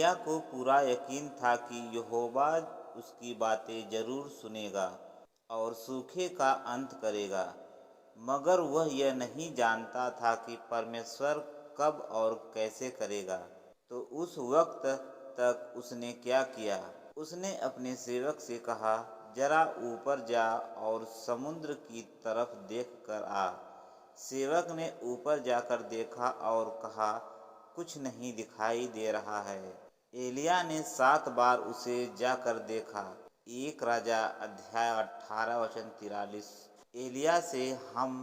एलिय्याह को पूरा यकीन था कि यहोवा उसकी बातें जरूर सुनेगा और सूखे का अंत करेगा, मगर वह यह नहीं जानता था कि परमेश्वर कब और कैसे करेगा। तो उस वक्त तक उसने क्या किया? उसने अपने सेवक से कहा, जरा ऊपर जा और समुद्र की तरफ देख कर आ। सेवक ने ऊपर जाकर देखा और कहा, कुछ नहीं दिखाई दे रहा है। एलिय्याह ने 7 बार उसे जाकर देखा। 1 राजा अध्याय 18 वचन 43। एलिय्याह से हम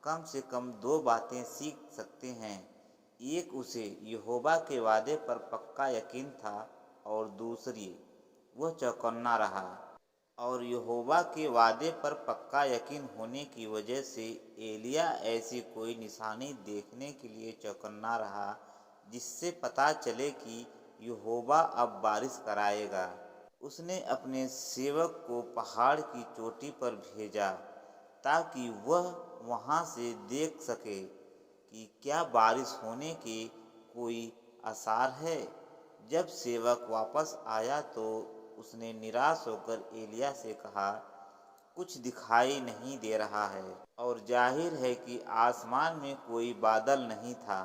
कम से कम 2 बातें सीख सकते हैं। एक, उसे यहोवा के वादे पर पक्का यकीन था, और दूसरी, वह चौकन्ना रहा। और यहोवा के वादे पर पक्का यकीन होने की वजह से एलिय्याह ऐसी कोई निशानी देखने के लिए चौकन्ना रहा जिससे पता चले कि यहोवा अब बारिश कराएगा। उसने अपने सेवक को पहाड़ की चोटी पर भेजा ताकि वह वहां से देख सके कि क्या बारिश होने के कोई आसार है। जब सेवक वापस आया तो उसने निराश होकर एलिय्याह से कहा, कुछ दिखाई नहीं दे रहा है और जाहिर है कि आसमान में कोई बादल नहीं था।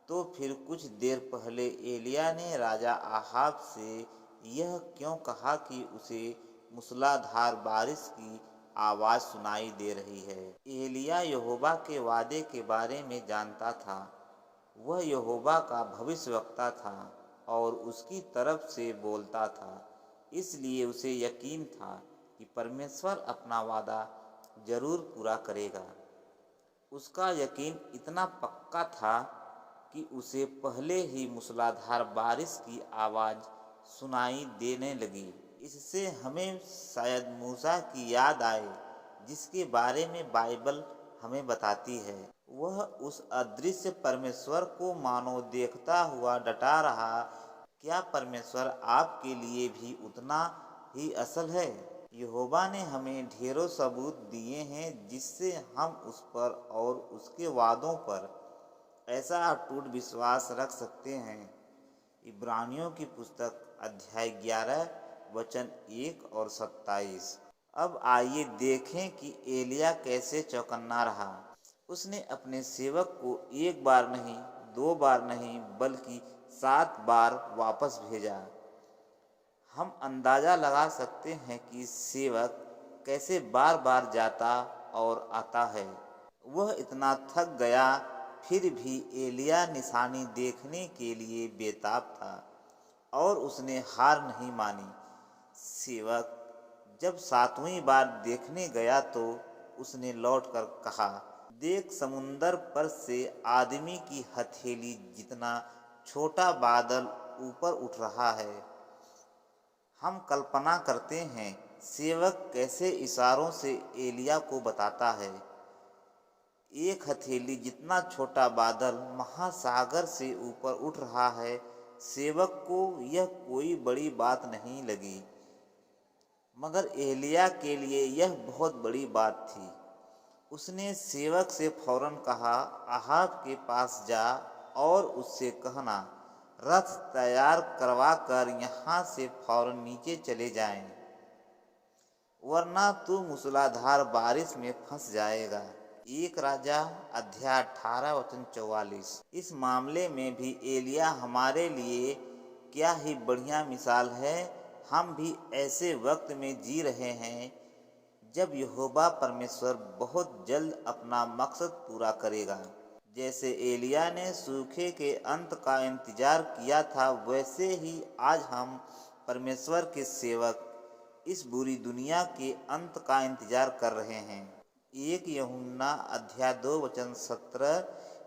तो फिर कुछ देर पहले एलिय्याह ने राजा आहाब से यह क्यों कहा कि उसे मूसलाधार बारिश की आवाज सुनाई दे रही है? एलिय्याह यहोवा के वादे के बारे में जानता था। वह यहोवा का भविष्यवक्ता था और उसकी तरफ से बोलता था, इसलिए उसे यकीन था कि परमेश्वर अपना वादा जरूर पूरा करेगा। उसका यकीन इतना पक्का था कि उसे पहले ही मूसलाधार बारिश की आवाज़ सुनाई देने लगी। इससे हमें शायद मूसा की याद आए, जिसके बारे में बाइबल हमें बताती है। वह उस अदृश्य परमेश्वर को मानो देखता हुआ डटा रहा। क्या परमेश्वर आपके लिए भी उतना ही असल है? यहोवा ने हमें ढेरों सबूत दिए हैं जिससे हम उस पर और उसके वादों पर ऐसा अटूट विश्वास रख सकते हैं। इब्रानियों की पुस्तक अध्याय 11 वचन 1 और 27। अब आइए देखें कि एलिय्याह कैसे चौकन्ना रहा। उसने अपने सेवक को 1 बार नहीं, 2 बार नहीं, बल्कि 7 बार वापस भेजा। हम अंदाजा लगा सकते हैं कि सेवक कैसे बार बार जाता और आता है। वह इतना थक गया, फिर भी एलिय्याह निशानी देखने के लिए बेताब था और उसने हार नहीं मानी। सेवक जब 7वीं बार देखने गया तो उसने लौटकर कहा, देख, समुंदर पर से आदमी की हथेली जितना छोटा बादल ऊपर उठ रहा है। हम कल्पना करते हैं सेवक कैसे इशारों से एलिय्याह को बताता है। एक हथेली जितना छोटा बादल महासागर से ऊपर उठ रहा है। सेवक को यह कोई बड़ी बात नहीं लगी, मगर एलिय्याह के लिए यह बहुत बड़ी बात थी। उसने सेवक से फौरन कहा, आहाब के पास जा और उससे कहना, रथ तैयार करवा कर यहाँ से फौरन नीचे चले जाएं, वरना तू मूसलाधार बारिश में फंस जाएगा। 1 राजा अध्याय 18 वचन 44। इस मामले में भी एलिय्याह हमारे लिए क्या ही बढ़िया मिसाल है। हम भी ऐसे वक्त में जी रहे हैं जब यहोवा परमेश्वर बहुत जल्द अपना मकसद पूरा करेगा। जैसे एलिय्याह ने सूखे के अंत का इंतजार किया था, वैसे ही आज हम परमेश्वर के सेवक इस बुरी दुनिया के अंत का इंतजार कर रहे हैं। 1 यूहन्ना अध्याय 2 वचन 17।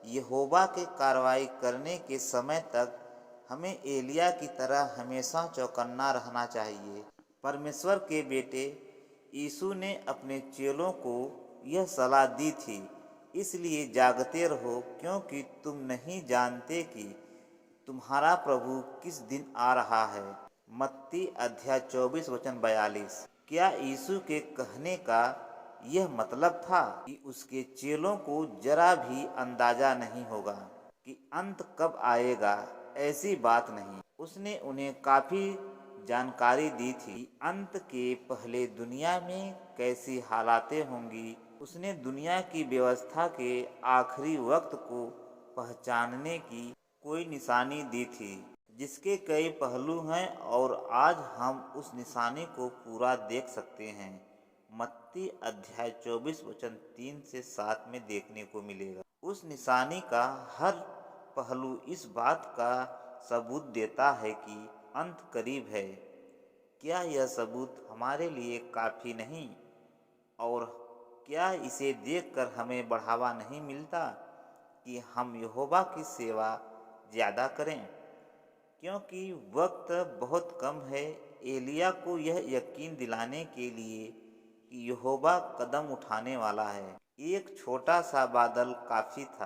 यहोवा के कार्रवाई करने के समय तक हमें एलिय्याह की तरह हमेशा चौकन्ना रहना चाहिए। परमेश्वर के बेटे यीशु ने अपने चेलों को यह सलाह दी थी, इसलिए जागते रहो, क्योंकि तुम नहीं जानते कि तुम्हारा प्रभु किस दिन आ रहा है। मत्ती अध्याय 24 वचन 42। क्या यीशु के कहने का यह मतलब था कि उसके चेलों को जरा भी अंदाजा नहीं होगा कि अंत कब आएगा? ऐसी बात नहीं। उसने उन्हें काफी जानकारी दी थी। अंत के पहले दुनिया में कैसी हालातें होंगी। उसने दुनिया की व्यवस्था के आखिरी वक्त को पहचानने की कोई निशानी दी थी, जिसके कई पहलू हैं और आज हम उस निशानी को पूरा देख सकते हैं। मत्ती अध्याय 24 वचन 3 से 7 में देखने को मिलेगा। उस निशानी का हर पहलू इस बात का सबूत देता है कि अंत करीब है। क्या यह सबूत हमारे लिए काफ़ी नहीं? और क्या इसे देखकर हमें बढ़ावा नहीं मिलता कि हम यहोवा की सेवा ज़्यादा करें? क्योंकि वक्त बहुत कम है एलिया को यह यकीन दिलाने के लिए कि यहोवा कदम उठाने वाला है। एक छोटा सा बादल काफ़ी था।